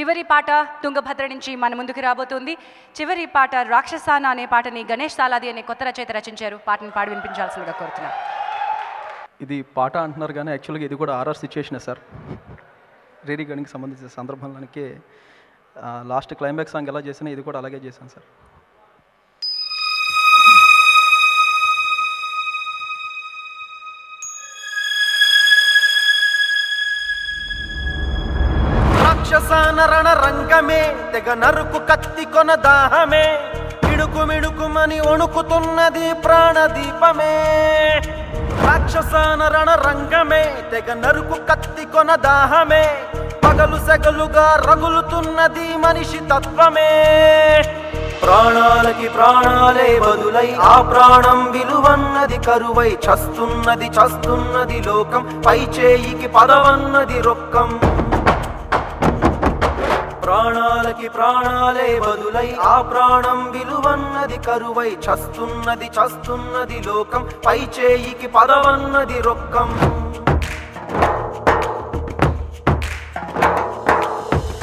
చివరి పాట తుంగభద్ర నుంచి మన ముందుకు రాబోతుంది. చివరి పాట రాక్షసాన అనే పాటని గణేష్ సాలాది అనే కొత్త రచయిత రచించారు. పాటను పాడి వినిపించాల్సిందిగా కోరుతున్నాను. ఇది పాట అంటున్నారు కానీ యాక్చువల్గా ఇది కూడా ఆర్ఆర్ సిచ్యుయేషనే సార్. రేరీ గణికి సంబంధించిన సందర్భంలోనికి లాస్ట్ క్లైమాక్స్ సాంగ్ ఎలా చేసినా ఇది కూడా అలాగే చేశాను సార్. రాక్షసాన రణ రంగమే తెగ నరుకు కత్తి కొన దాహమే మిడుకు మిడుకుమని వణుకుతున్నది ప్రాణదీపమే. రాక్షసాన రణ రంగమే తెగ నరుకు కత్తి కొన దాహమే పగలు సెగలుగా రగులుతున్నది మనిషి తత్వమే. ప్రాణాలకి ప్రాణాలే బదులై ఆ ప్రాణం విలువన్నది కరువై చస్తున్నది చస్తున్నది లోకం పై చేయికి పదవన్నది రొక్కం. ప్రాణాలకి ప్రాణాలే బదులై ఆ ప్రాణం విలువన్నది కరువై చస్తున్నది చస్తున్నది లోకం పై చేయికి పదవన్నది రొక్కం.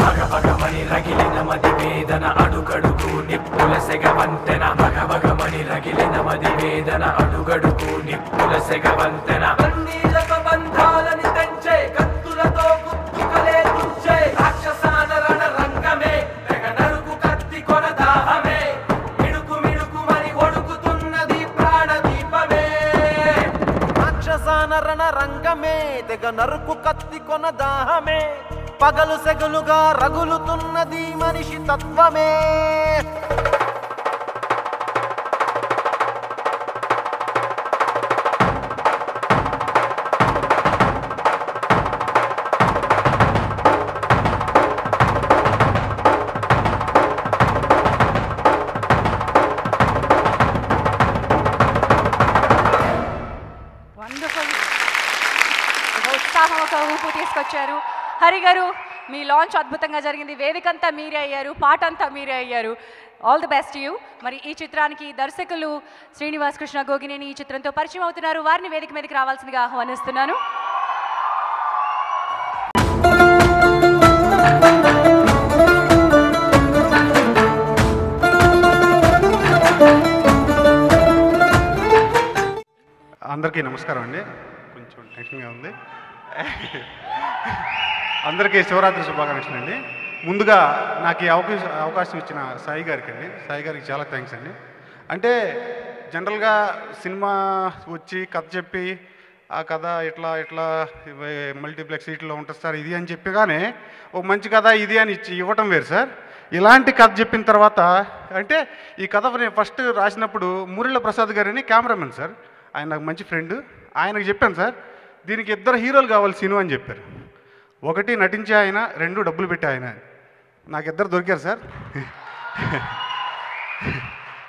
భగభగమని రగిలిన మది వేదన అడుగడుగు నిప్పుల సెగవంతెన. భగభగమని రగిలిన మది వేదన అడుగడుగు నిప్పుల సెగవంతెన. కన్నీలతో బంధాలని తెంచే కత్తులతో కుత్తుకలే తుంచే రాక్షసాన రణ రంగమే తెగ నరుకు కత్తి కొన దాహమే మిడుకు మిడుకుమని వణుకుతున్నది ప్రాణదీపమే. రాక్షసాన రణ రంగమే తెగ నరుకు కత్తి కొన దాహమే పగలు సెగలుగా రగులుతున్నది మనిషి తత్వమే. ఉత్సాహం ఒక ఊపు తీసుకొచ్చారు. హరి గారు, మీ లాంచ్ అద్భుతంగా జరిగింది. వేదికంతా మీరే అయ్యారు, పాట అంతా మీరే అయ్యారు. All the best you. మరి ఈ చిత్రానికి దర్శకులు శ్రీనివాస్ కృష్ణ గోగినేని ఈ చిత్రంతో పరిచయం అవుతున్నారు. వారిని వేదిక మీదకి రావాల్సిందిగా ఆహ్వానిస్తున్నాను. అందరికీ నమస్కారం అండి. కొంచెం టెన్షన్గా ఉంది. అందరికీ శివరాత్రి శుభాకాంక్షలు అండి. ముందుగా నాకు ఈ అవకాశం ఇచ్చిన సాయి గారికి అండి, సాయి గారికి చాలా థ్యాంక్స్ అండి. అంటే జనరల్గా సినిమా వచ్చి కథ చెప్పి ఆ కథ ఇట్లా ఇట్లా మల్టీప్లెక్స్ సీట్లో ఉంటుంది సార్ ఇది అని చెప్పగానే ఒక మంచి కథ ఇది అని ఇవ్వటం వేరు సార్. ఇలాంటి కథ చెప్పిన తర్వాత అంటే ఈ కథ నేను ఫస్ట్ రాసినప్పుడు మురిళ్ళ ప్రసాద్ గారని కెమెరామెన్ సార్, ఆయన నాకు మంచి ఫ్రెండ్. ఆయనకు చెప్పాను సార్ దీనికి 2 హీరోలు కావాలి సినిమా అని చెప్పారు. 1 నటించే ఆయన, 2 డబ్బులు పెట్టే ఆయన. నాకు 2 దొరికారు సార్.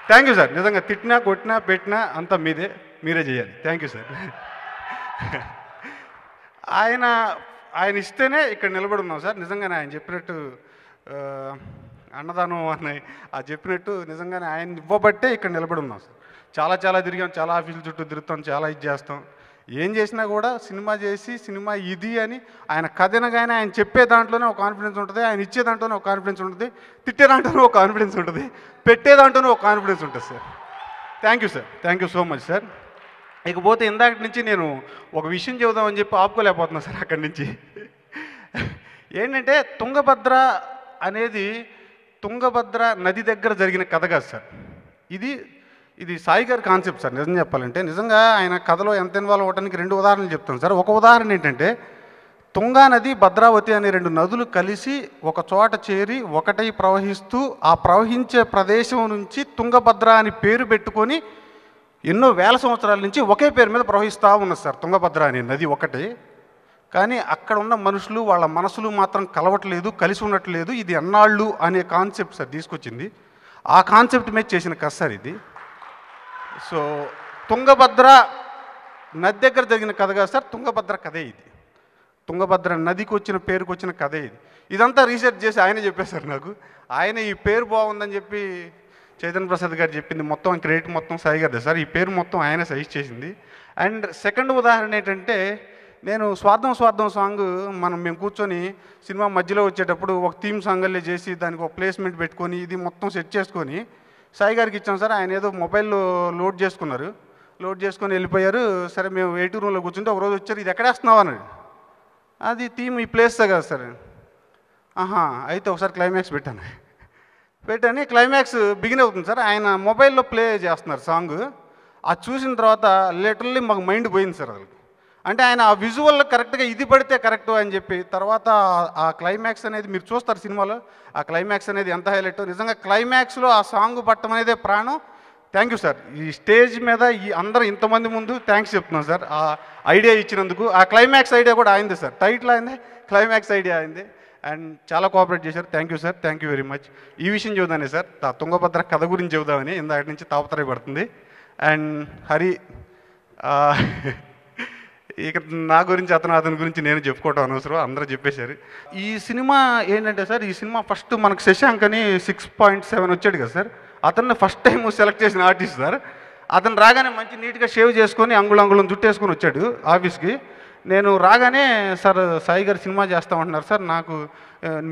Thank you sir. నిజంగా తిట్టినా కొట్టినా పెట్టినా అంతా మీరే చేయాలి. Thank you sir. ఆయన ఇస్తేనే ఇక్కడ నిలబడి ఉన్నాం సార్. నిజంగానే ఆయన చెప్పినట్టు అన్నదానం అన్నాయి చెప్పినట్టు నిజంగానే ఆయన ఇవ్వబట్టే ఇక్కడ నిలబడి ఉన్నాం సార్. చాలా తిరిగాం, చాలా ఆఫీసుల చుట్టూ తిరుగుతాం, చాలా ఇది చేస్తాం. ఏం చేసినా కూడా సినిమా చేసి సినిమా ఇది అని ఆయన కథనగానే ఆయన చెప్పే దాంట్లోనే ఒక కాన్ఫిడెన్స్ ఉంటుంది, ఆయన ఇచ్చే దాంట్లోనే ఒక కాన్ఫిడెన్స్ ఉంటుంది, తిట్టే దాంట్లోనే ఒక కాన్ఫిడెన్స్ ఉంటుంది, పెట్టే దాంట్లోనే ఒక కాన్ఫిడెన్స్ ఉంటుంది sir. Thank you sir. Thank you so much sir. ఇకపోతే ఇందాక నుంచి నేను ఒక విషయం చెబుదామని చెప్పి ఆపుకోలేకపోతున్నా సార్. అక్కడి నుంచి ఏంటంటే తుంగభద్ర అనేది తుంగభద్ర నది దగ్గర జరిగిన కథ కాదు సార్. ఇది సాయి గారి కాన్సెప్ట్ సార్. నిజం చెప్పాలంటే నిజంగా ఆయన కథలో ఎంత ఇన్వాల్వ్ అవ్వడానికి 2 ఉదాహరణలు చెప్తాను సార్. ఒక ఉదాహరణ ఏంటంటే తుంగా నది, భద్రావతి అనే 2 నదులు కలిసి ఒక చోట చేరి ఒకటై ప్రవహిస్తూ ఆ ప్రవహించే ప్రదేశం నుంచి తుంగభద్ర అని పేరు పెట్టుకొని ఎన్నో వేల సంవత్సరాల నుంచి ఒకే పేరు మీద ప్రవహిస్తూ ఉన్నది సార్ తుంగభద్ర అనే నది ఒకటే. కానీ అక్కడ ఉన్న మనుషులు వాళ్ళ మనసులు మాత్రం కలవట్లేదు, కలిసి ఉండట్లేదు. ఇది ఎన్నాళ్ళు అనే కాన్సెప్ట్ సార్ తీసుకొచ్చింది. ఆ కాన్సెప్ట్ మీద చేసిన కథ సార్ ఇది. సో తుంగభద్ర నది దగ్గర జరిగిన కథ కాదు సార్, తుంగభద్ర కథే ఇది. తుంగభద్ర నదికి వచ్చిన పేరుకు వచ్చిన కథే ఇది. ఇదంతా రీసెర్చ్ చేసి ఆయనే చెప్పేశారు నాకు. ఆయన ఈ పేరు బాగుందని చెప్పి చైతన్య ప్రసాద్ గారు చెప్పింది మొత్తం క్రెడిట్ మొత్తం సాయి గారిదే సార్. ఈ పేరు మొత్తం ఆయన సజెస్ట్ చేసింది. అండ్ సెకండ్ ఉదాహరణ ఏంటంటే నేను స్వార్థం స్వార్థం సాంగ్ మేము కూర్చొని సినిమా మధ్యలో వచ్చేటప్పుడు ఒక థీమ్ సాంగ్లే చేసి దానికి ఒక ప్లేస్మెంట్ పెట్టుకొని ఇది మొత్తం సెట్ చేసుకొని సాయి గారికి ఇచ్చాం సార్. ఆయన ఏదో మొబైల్లో లోడ్ చేసుకొని వెళ్ళిపోయారు. సరే మేము వెయిటింగ్ రూమ్లో కూర్చుంటే ఒకరోజు వచ్చారు, ఇది ఎక్కడేస్తున్నావు అన్నాడు. అది థీమ్ ఈ ప్లేస్దే కదా సార్. అయితే ఒకసారి క్లైమాక్స్ పెట్టని క్లైమాక్స్ బిగిన్ అవుతుంది సార్. ఆయన మొబైల్లో ప్లే చేస్తున్నారు సాంగ్. అది చూసిన తర్వాత లిటరల్లీ మాకు మైండ్ పోయింది సార్. అది అంటే ఆయన ఆ విజువల్ కరెక్ట్గా ఇది పడితే కరెక్ట్ అని చెప్పి తర్వాత ఆ క్లైమాక్స్ అనేది మీరు చూస్తారు సినిమాలో. ఆ క్లైమాక్స్ అనేది ఎంత హైలైట్. నిజంగా క్లైమాక్స్లో ఆ సాంగ్ పట్టడం అనేదే ప్రాణం. Thank you sir. ఈ స్టేజ్ మీద అందరూ ఇంతమంది ముందు థ్యాంక్స్ చెప్తున్నాను సార్ ఆ ఐడియా ఇచ్చినందుకు. ఆ క్లైమాక్స్ ఐడియా కూడా అయింది సార్. టైటిల్ అయింది, క్లైమాక్స్ ఐడియా అయింది. అండ్ చాలా కోఆపరేట్ చేశారు. Thank you sir, thank you very much. ఈ విషయం చెబుదానే సార్, తుంగభద్ర కథ గురించి చెబుదామని ఇందాక నుంచి తాపత్రయపడుతుంది. అండ్ హరి ఇక నా గురించి అతని గురించి నేను చెప్పుకోవటం అనవసరం, అందరూ చెప్పేశారు. ఈ సినిమా ఏంటంటే సార్, ఈ సినిమా ఫస్ట్ మనకు శశాంక్ అని 6.7 వచ్చాడు కదా సార్. అతన్ని ఫస్ట్ టైం సెలెక్ట్ చేసిన ఆర్టిస్ట్ సార్. అతను రాగానే మంచి నీట్గా షేవ్ చేసుకొని అంగుళం జుట్టేసుకొని వచ్చాడు ఆఫీస్కి. నేను రాగానే సార్ సాయి గారు సినిమా చేస్తామంటున్నారు సార్, నాకు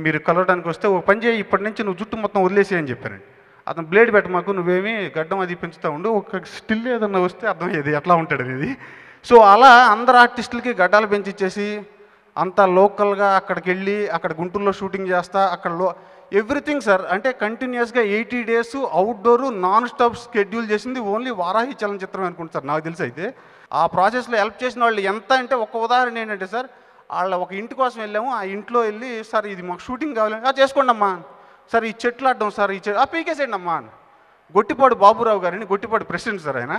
మీరు కలవడానికి వస్తే ఓ పని చేయి, ఇప్పటి నుంచి నువ్వు జుట్టు మొత్తం వదిలేసి అని చెప్పానండి. అతను బ్లేడ్ పెట్టమాకు, నువ్వేమి గడ్డం అది పెంచుతూ ఉండు, ఒక స్టిల్ ఏదన్నా వస్తే అర్థమయ్యేది ఎట్లా ఉంటాడు అనేది. సో అలా అందరు ఆర్టిస్టులకి గడ్డాలు పెంచిచ్చేసి అంతా లోకల్గా అక్కడికి వెళ్ళి అక్కడ గుంటూరులో షూటింగ్ చేస్తా అక్కడ ఎవ్రీథింగ్ సార్. అంటే కంటిన్యూస్గా 80 days outdoor non stop schedule చేసింది ఓన్లీ వారాహి చలనచిత్రం అనుకుంటు సార్ నాకు తెలిసి. అయితే ఆ ప్రాసెస్లో హెల్ప్ చేసిన వాళ్ళు ఎంత అంటే, ఒక ఉదాహరణ ఏంటంటే సార్, వాళ్ళ ఒక ఇంటి కోసం వెళ్ళాము. ఆ ఇంట్లో వెళ్ళి సార్ ఇది మాకు షూటింగ్ కావాలి, చేసుకోండి అమ్మా సార్, ఈ చెట్లు అడ్డం సార్, ఈ పీకేసేయండి అమ్మా. గొట్టిపాడు బాబురావు గారిని, గొట్టిపాడు ప్రెసిడెంట్ సార్ ఆయన.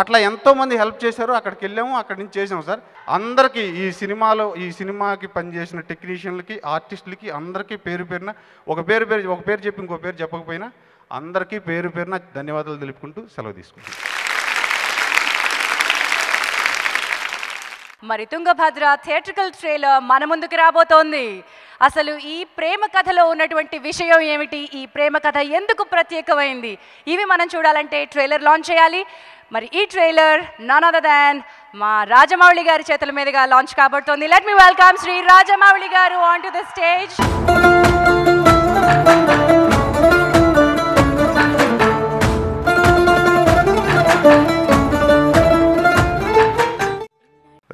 అట్లా ఎంతోమంది హెల్ప్ చేశారు. అక్కడికి వెళ్ళాము, అక్కడి నుంచి చేసాము సార్. అందరికీ ఈ సినిమాకి పనిచేసిన టెక్నీషియన్లకి, ఆర్టిస్టులకి అందరికీ పేరు పేరున ఒక పేరు చెప్పి ఇంకో పేరు చెప్పకపోయినా అందరికీ పేరు పేరున ధన్యవాదాలు తెలుపుకుంటూ సెలవు తీసుకుంటాం. మరి తుంగభద్ర థియేట్రికల్ ట్రైలర్ మన ముందుకు రాబోతోంది. అసలు ఈ ప్రేమ కథలో ఉన్నటువంటి విషయం ఏమిటి, ఈ ప్రేమ కథ ఎందుకు ప్రత్యేకమైంది, ఇవి మనం చూడాలంటే ట్రైలర్ లాంచ్ చేయాలి. మరి ఈ ట్రైలర్ నన్ అదర్ దాన్ మా రాజమౌళి గారి చేతుల మీదుగా లాంచ్ కాబోతోంది. Let me welcome Shri Rajamouli గారు on to the stage.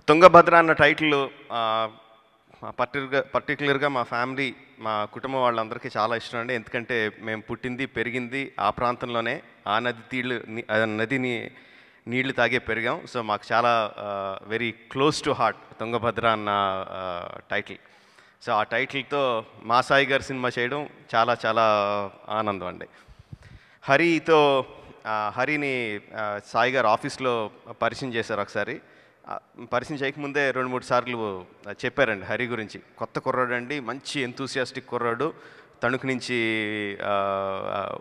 Tungabhadra అన్న టైటిల్ పర్టికులర్గా మా ఫ్యామిలీ, మా కుటుంబం వాళ్ళందరికీ చాలా ఇష్టం అండి. ఎందుకంటే మేము పుట్టింది పెరిగింది ఆ ప్రాంతంలోనే, ఆ నదిని నీళ్లు తాగే పెరిగాం. సో మాకు చాలా very close to heart Tungabhadra అన్న టైటిల్. సో ఆ టైటిల్తో మా సాయి గారి సినిమా చేయడం చాలా చాలా ఆనందం అండి. హరిని సాయి గారు ఆఫీస్లో పరిచయం చేశారు. ఒకసారి పరిచయం చేయకముందే 2-3 సార్లు చెప్పారండి హరి గురించి. కొత్త కుర్రాడు అండి, మంచి ఎంతూసియాస్టిక్ కుర్రాడు, తణుకు నుంచి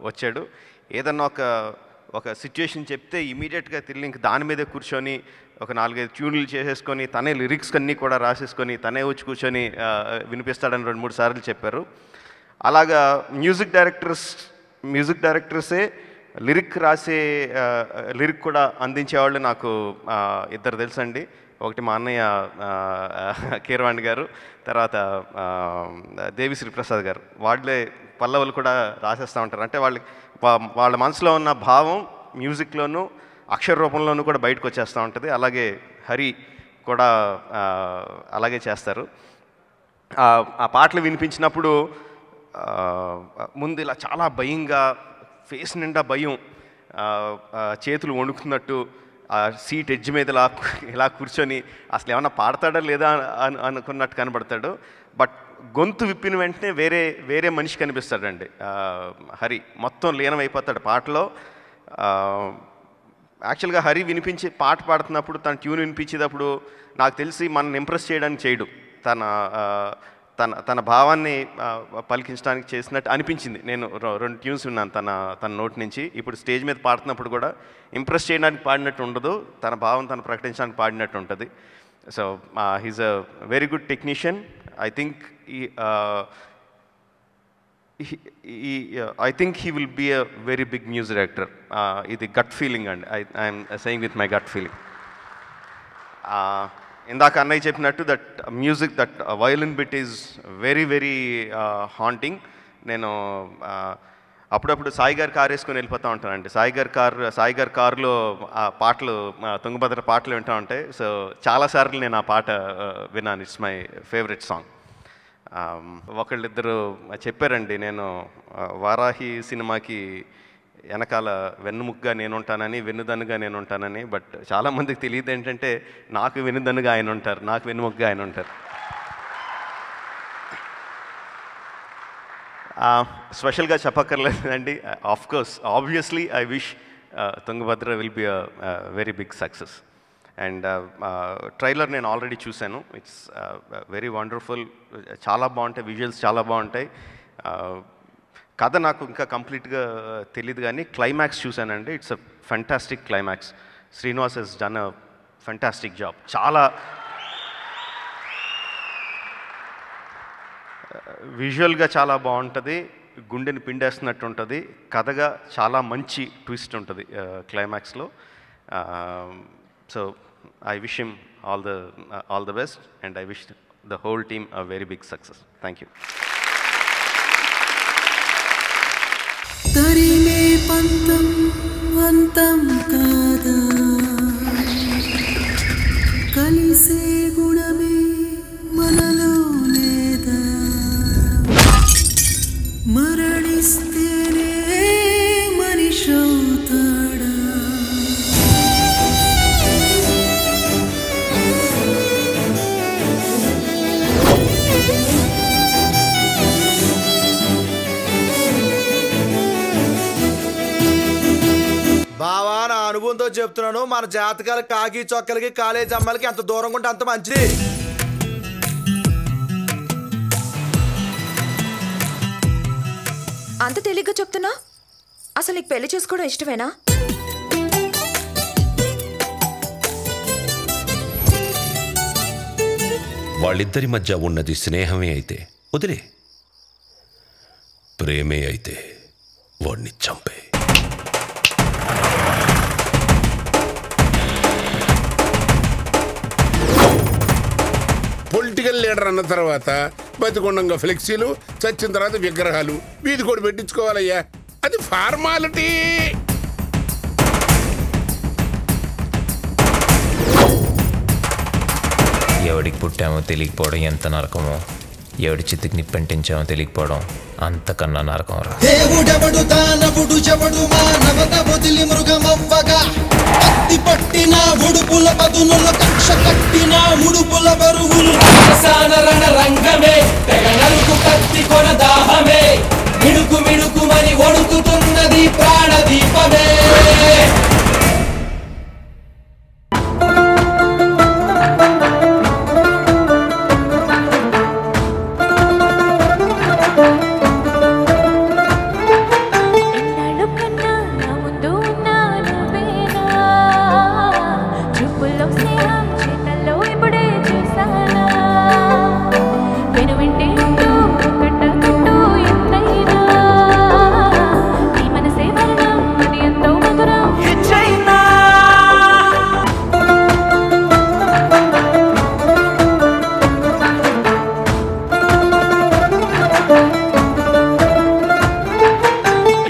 వచ్చాడు. ఏదన్నా ఒక సిచ్యుయేషన్ చెప్తే ఇమీడియట్గా తిరిగి ఇంక దాని మీదే కూర్చొని ఒక 4-5 ట్యూన్లు చేసేసుకొని తనే లిరిక్స్ అన్నీ కూడా రాసేసుకొని తనే వచ్చి కూర్చొని వినిపిస్తాడని 2-3 సార్లు చెప్పారు. అలాగా మ్యూజిక్ డైరెక్టర్సే లిరిక్ కూడా అందించేవాళ్ళు నాకు ఇద్దరు తెలుసండి. ఒకటి మా అన్నయ్య కీరవాణి గారు, తర్వాత దేవిశ్రీ ప్రసాద్ గారు. వాళ్ళే పల్లవులు కూడా రాసేస్తూ ఉంటారు. అంటే వాళ్ళ మనసులో ఉన్న భావం మ్యూజిక్లోనూ అక్షర రూపంలోనూ కూడా బయటకు వచ్చేస్తూ ఉంటుంది. అలాగే హరి కూడా అలాగే చేస్తారు. ఆ పాటలు వినిపించినప్పుడు ముందు ఇలా చాలా భయంగా, ఫేస్ నిండా భయం, చేతులు వణుకుతున్నట్టు ఆ సీట్ ఎడ్జ్ మీద ఇలా కూర్చొని అసలు ఏమన్నా పాడతాడా లేదా అనుకున్నట్టు కనబడతాడు. బట్ గొంతు విప్పిన వెంటనే వేరే మనిషి కనిపిస్తాడండి హరి. మొత్తం లీనమైపోతాడు పాటలో. యాక్చువల్గా హరి పాట పాడుతున్నప్పుడు తన ట్యూన్ వినిపించేటప్పుడు నాకు తెలిసి మనల్ని ఇంప్రెస్ చేయడానికి చేయడు, తన భావాన్ని పలికించడానికి చేసినట్టు అనిపించింది. నేను 2 ట్యూన్స్ విన్నాను తన నోటి నుంచి. ఇప్పుడు స్టేజ్ మీద పాడుతున్నప్పుడు కూడా ఇంప్రెస్ చేయడానికి పాడినట్టు ఉండదు, తన భావం తను ప్రకటించడానికి పాడినట్టు ఉంటుంది. So he's a very good technician. I think he will be a very big music director. ఇది గట్ ఫీలింగ్ అండి. I'm saying with my gut feeling. ఇందాక అన్నయ్య చెప్పినట్టు that music, that violin bit is very very haunting. నేను అప్పుడప్పుడు సాయి గారి car వేసుకొని వెళ్ళిపోతూ ఉంటానండి. సాయి గారి కారులో ఆ పాటలు, తుంగభద్ర పాటలు వింటూ ఉంటాయి. సో చాలాసార్లు నేను ఆ పాట విన్నాను. It's my favourite song. ఒకళ్ళిద్దరు చెప్పారండి, నేను వారాహి సినిమాకి వెనకాల వెన్నుముగ్గా నేను ఉంటానని, వెన్నుదన్నుగా నేను ఉంటానని. బట్ చాలామందికి తెలియదు ఏంటంటే నాకు వెన్నుదన్నుగా ఆయన ఉంటారు, నాకు వెన్నుముగ్గా ఆయన ఉంటారు. స్పెషల్గా చెప్పక్కర్లేదండి. Of course obviously I wish Tungabhadra will be a very big success. And trailer నేను ఆల్రెడీ చూశాను. It's very wonderful. చాలా బాగుంటాయి, విజువల్స్ చాలా బాగుంటాయి. కథ నాకు ఇంకా కంప్లీట్గా తెలియదు కానీ క్లైమాక్స్ చూశానండి. It's a fantastic climax. Srinivas he's done a fantastic job. చాలా విజువల్గా చాలా బాగుంటుంది, గుండెని పిండేస్తున్నట్టు ఉంటుంది. కథగా చాలా మంచి ట్విస్ట్ ఉంటుంది క్లైమాక్స్లో. So I wish him all the best and I wish the whole team a very big success. Thank you. తరిమే పంతం అంతం కాదా, కలిసే గుణమే మనలో లేదా, మరణిస్తేనే మనిషవుతాడా. బావా, నా అనుభవంతో చెప్తున్నాను, మన జాతకాల కాకి చొక్కలకి కాలేజీ అమ్మాయిలకి ఎంత దూరంగా ఉంటే అంత మంచిది. అంత తేలిగ్గా చెప్తున్నా? అసలు నీకు పెళ్లి చేసుకోవడం ఇష్టమేనా? వాళ్ళిద్దరి మధ్య ఉన్నది స్నేహమే అయితే వదిలే, ప్రేమే అయితే వాడిని చంపే. పొలిటికల్ లీడర్ అన్న తర్వాత బతికొండంగా ఫ్లెక్సీలు, చచ్చిన తర్వాత విగ్రహాలు, వీధి కూడా పెట్టించుకోవాలయ్యా. అది ఫార్మాలిటీ. ఎవడికి పుట్టామో తెలియకపోవడం ఎంత నరకమో, ఎవడి చిత్తుకి నిప్పంటించామో తెలియకపోవడం అంతకన్నా నరకం రా. దేవుడెవడు దానవుడు చెవడు మానవత వదిలి మృగమవ్వగా, కత్తి పట్టిన ఉడుపుల పదునుల కక్ష కట్టిన ముడుపుల బరువులు. రణ రంగమే తెగ నరుకు కత్తి కొన దాహమే, మిడుకు మిడుకు మని ఒడుకుతున్నది ప్రాణదీపమే.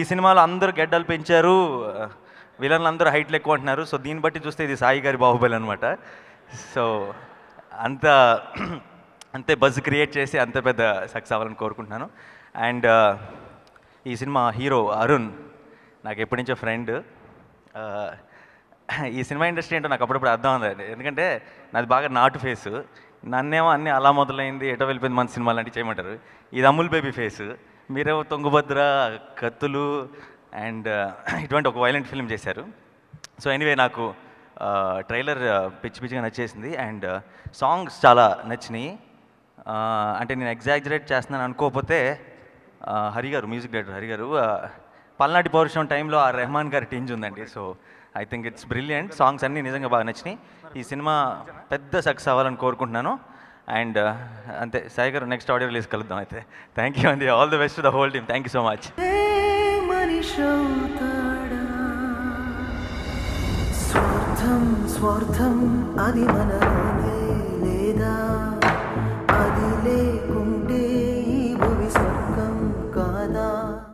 సినిమాలో అందరూ గెడ్డలు పెంచారు, విలన్లు అందరూ హైట్లు ఎక్కువ అంటున్నారు. సో దీన్ని బట్టి చూస్తే ఇది సాయి గారి బాహుబలి అనమాట. సో అంతే బజ్ క్రియేట్ చేసి అంత పెద్ద సక్సెస్ అవ్వాలని కోరుకుంటున్నాను. అండ్ ఈ సినిమా హీరో అరుణ్ నాకు ఎప్పటి నుంచో ఫ్రెండ్. ఈ సినిమా ఇండస్ట్రీ ఏంటో నాకు అప్పుడప్పుడు అర్థం అవుతుంది, ఎందుకంటే నాది బాగా నాటు ఫేసు. నన్నేమో అన్నీ అలా మొదలైంది, ఎటో వెళ్ళిపోయింది మన సినిమాలు అంటే చేయమంటారు. ఇది అమూల్ బేబీ ఫేసు. మీరేమో తుంగభద్ర, కత్తులు అండ్ ఇటువంటి ఒక వైలెంట్ ఫిల్మ్ చేశారు. సో ఎనీవే నాకు ట్రైలర్ పిచ్చి పిచ్చిగా నచ్చేసింది అండ్ సాంగ్స్ చాలా నచ్చినాయి. అంటే నేను ఎగ్జాగ్జరేట్ చేస్తున్నాను అనుకోకపోతే హరి గారు, మ్యూజిక్ డైరెక్టర్ హరి గారు, పల్నాటి పౌరుషం టైంలో ఆ రెహమాన్ గారి టింజ్ ఉందండి. So I think it's brilliant. Songs అన్నీ నిజంగా బాగా నచ్చినాయి. ఈ సినిమా పెద్ద సక్సెస్ అవ్వాలని కోరుకుంటున్నాను. అండ్ అంతే, సాయి గారు నెక్స్ట్ ఆడియో రిలీజ్ కలుద్దాం. అయితే థ్యాంక్ యూ అండి, all the best to the whole team. Thank you so much. స్వార్థం అది మనలో